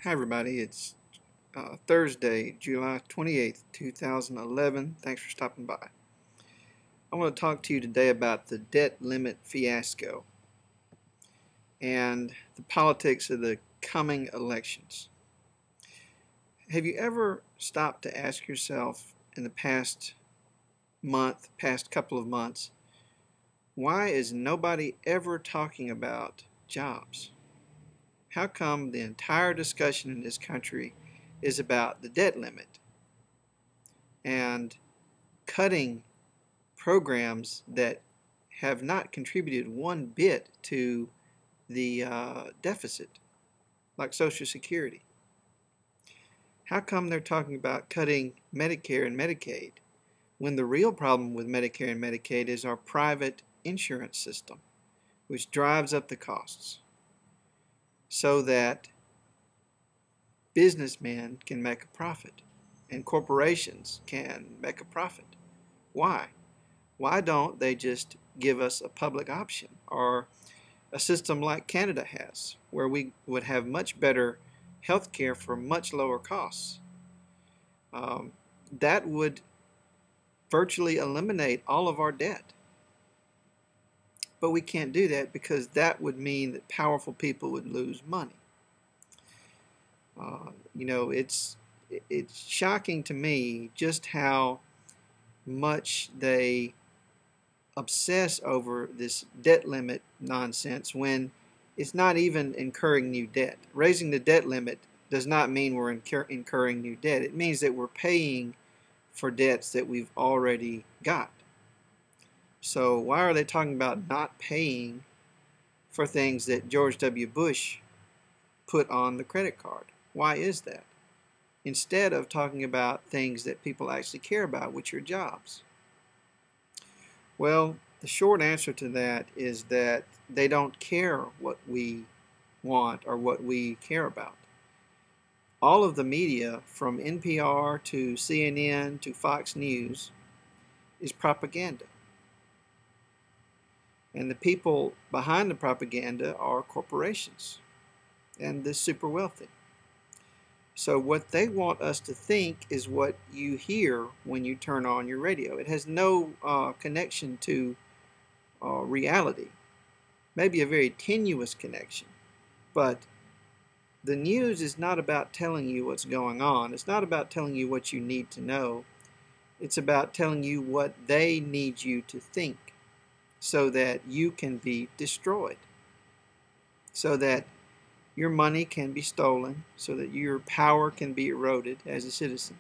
Hi everybody, it's Thursday, July 28th, 2011. Thanks for stopping by. I want to talk to you today about the debt limit fiasco and the politics of the coming elections. Have you ever stopped to ask yourself in the past couple of months, why is nobody ever talking about jobs? How come the entire discussion in this country is about the debt limit and cutting programs that have not contributed one bit to the deficit, like Social Security? How come they're talking about cutting Medicare and Medicaid when the real problem with Medicare and Medicaid is our private insurance system, which drives up the costs so that businessmen can make a profit and corporations can make a profit? Why? Why don't they just give us a public option, or a system like Canada has, where we would have much better health care for much lower costs? That would virtually eliminate all of our debt. But we can't do that because that would mean that powerful people would lose money. It's shocking to me just how much they obsess over this debt limit nonsense when it's not even incurring new debt. Raising the debt limit does not mean we're incurring new debt. It means that we're paying for debts that we've already got. So why are they talking about not paying for things that George W. Bush put on the credit card? Why is that? Instead of talking about things that people actually care about, which are jobs. Well, the short answer to that is that they don't care what we want or what we care about. All of the media, from NPR to CNN to Fox News, is propaganda. And the people behind the propaganda are corporations and the super wealthy. So what they want us to think is what you hear when you turn on your radio. It has no connection to reality. Maybe a very tenuous connection. But the news is not about telling you what's going on. It's not about telling you what you need to know. It's about telling you what they need you to think so that you can be destroyed, so that your money can be stolen, so that your power can be eroded as a citizen,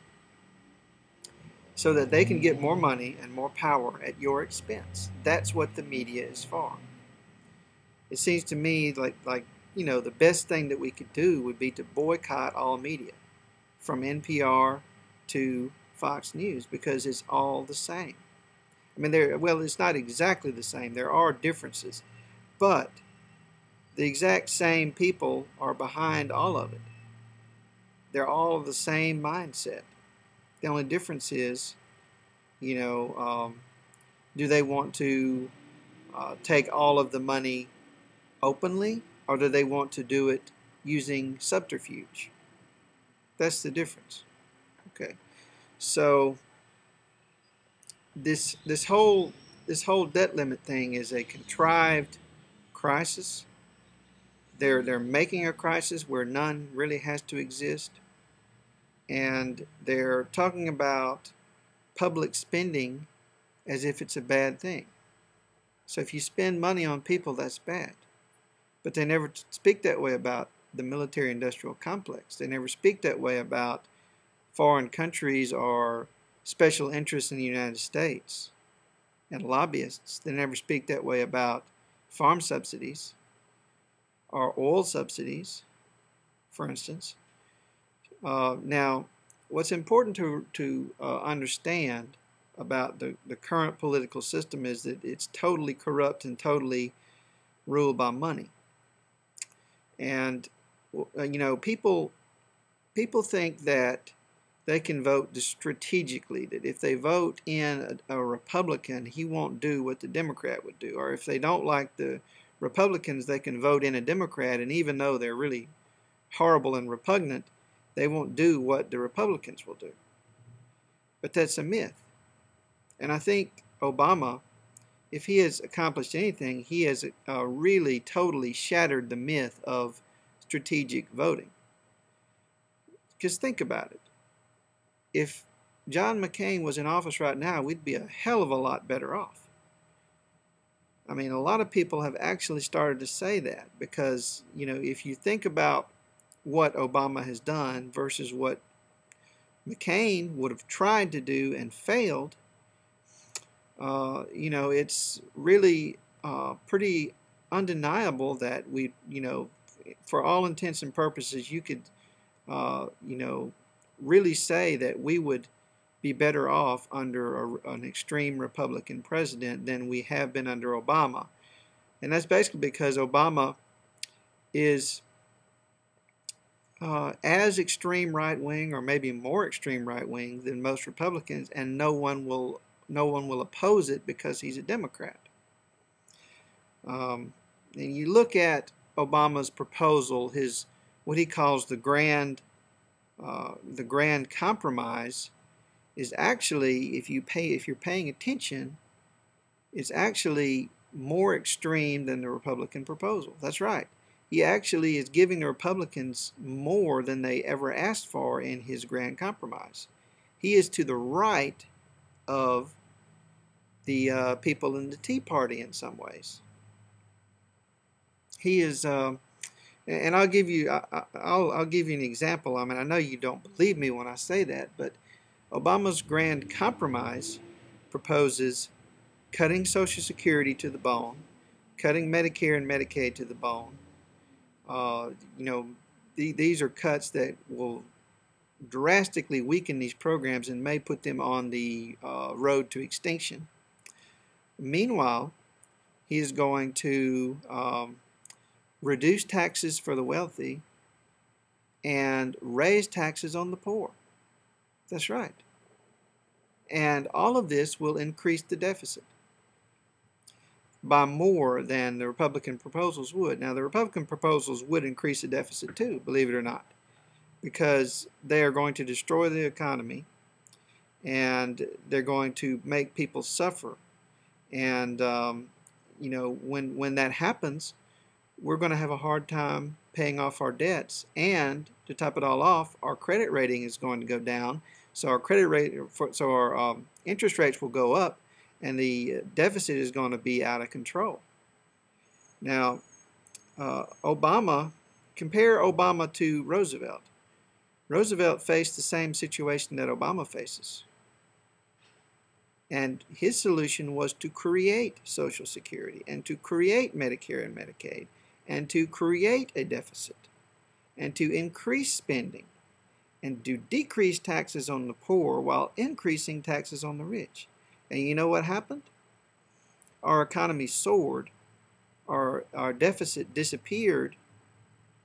so that they can get more money and more power at your expense. That's what the media is for. It seems to me like the best thing that we could do would be to boycott all media, from NPR to Fox News, because it's all the same. I mean, it's not exactly the same. There are differences, but the exact same people are behind all of it. They're all the same mindset. The only difference is, do they want to take all of the money openly, or do they want to do it using subterfuge? That's the difference. Okay, so this whole debt limit thing is a contrived crisis. They're making a crisis where none really has to exist, and they're talking about public spending as if it's a bad thing. So if you spend money on people, that's bad. But they never speak that way about the military-industrial complex. They never speak that way about foreign countries or special interests in the United States and lobbyists. They never speak that way about farm subsidies or oil subsidies, for instance. Now, what's important to understand about the current political system is that it's totally corrupt and totally ruled by money. And people think that they can vote strategically, that if they vote in a Republican, he won't do what the Democrat would do. Or if they don't like the Republicans, they can vote in a Democrat, and even though they're really horrible and repugnant, they won't do what the Republicans will do. But that's a myth. And I think Obama, if he has accomplished anything, he has really totally shattered the myth of strategic voting. Because think about it. If John McCain was in office right now, we'd be a hell of a lot better off. I mean, a lot of people have actually started to say that because, you know, if you think about what Obama has done versus what McCain would have tried to do and failed, you know, it's really pretty undeniable that we, you know, for all intents and purposes, you could, you know, really say that we would be better off under an extreme Republican president than we have been under Obama. And that's basically because Obama is as extreme right-wing or maybe more extreme right-wing than most Republicans, and no one will oppose it because he's a Democrat. And you look at Obama's proposal, his what he calls the grand compromise, is actually, if you're paying attention, it's actually more extreme than the Republican proposal. That's right. He actually is giving the Republicans more than they ever asked for in his grand compromise. He is to the right of the people in the Tea Party in some ways. He is, and I'll give you an example. I mean, I know you don't believe me when I say that, but Obama's grand compromise proposes cutting Social Security to the bone, cutting Medicare and Medicaid to the bone. You know, these are cuts that will drastically weaken these programs and may put them on the road to extinction. Meanwhile, he is going to reduce taxes for the wealthy and raise taxes on the poor. That's right. And all of this will increase the deficit by more than the Republican proposals would. Now, the Republican proposals would increase the deficit too, believe it or not, because they are going to destroy the economy and they're going to make people suffer. And, you know, when that happens, we're going to have a hard time paying off our debts. And to top it all off, our credit rating is going to go down. So our interest rates will go up, and the deficit is going to be out of control. Now, compare Obama to Roosevelt. Roosevelt faced the same situation that Obama faces. And his solution was to create Social Security and to create Medicare and Medicaid and to create a deficit and to increase spending and to decrease taxes on the poor while increasing taxes on the rich. And you know what happened? Our economy soared, our deficit disappeared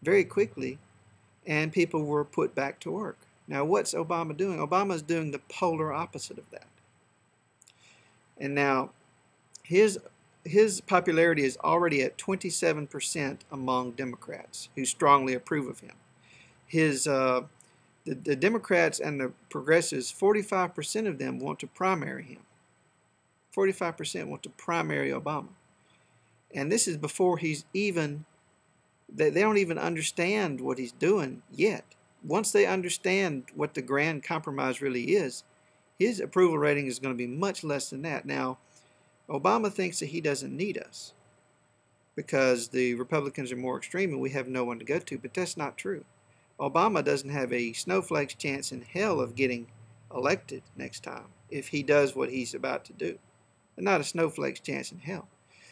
very quickly, and people were put back to work. Now, what's Obama doing? Obama's doing the polar opposite of that. And now, his popularity is already at 27% among Democrats who strongly approve of him. The Democrats and the progressives, 45% of them want to primary him. 45% want to primary Obama. And this is before he's even, they don't even understand what he's doing yet. Once they understand what the grand compromise really is, his approval rating is going to be much less than that. Now, Obama thinks that he doesn't need us because the Republicans are more extreme and we have no one to go to, but that's not true. Obama doesn't have a snowflake's chance in hell of getting elected next time if he does what he's about to do. Not a snowflake's chance in hell.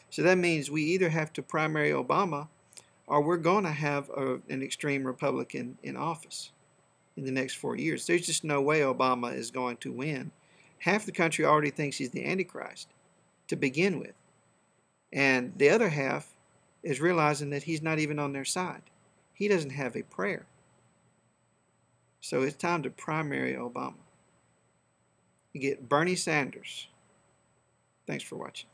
So that means we either have to primary Obama or we're going to have an extreme Republican in office in the next 4 years. There's just no way Obama is going to win. Half the country already thinks he's the antichrist to begin with. And the other half is realizing that he's not even on their side. He doesn't have a prayer. So it's time to primary Obama. You get Bernie Sanders. Thanks for watching.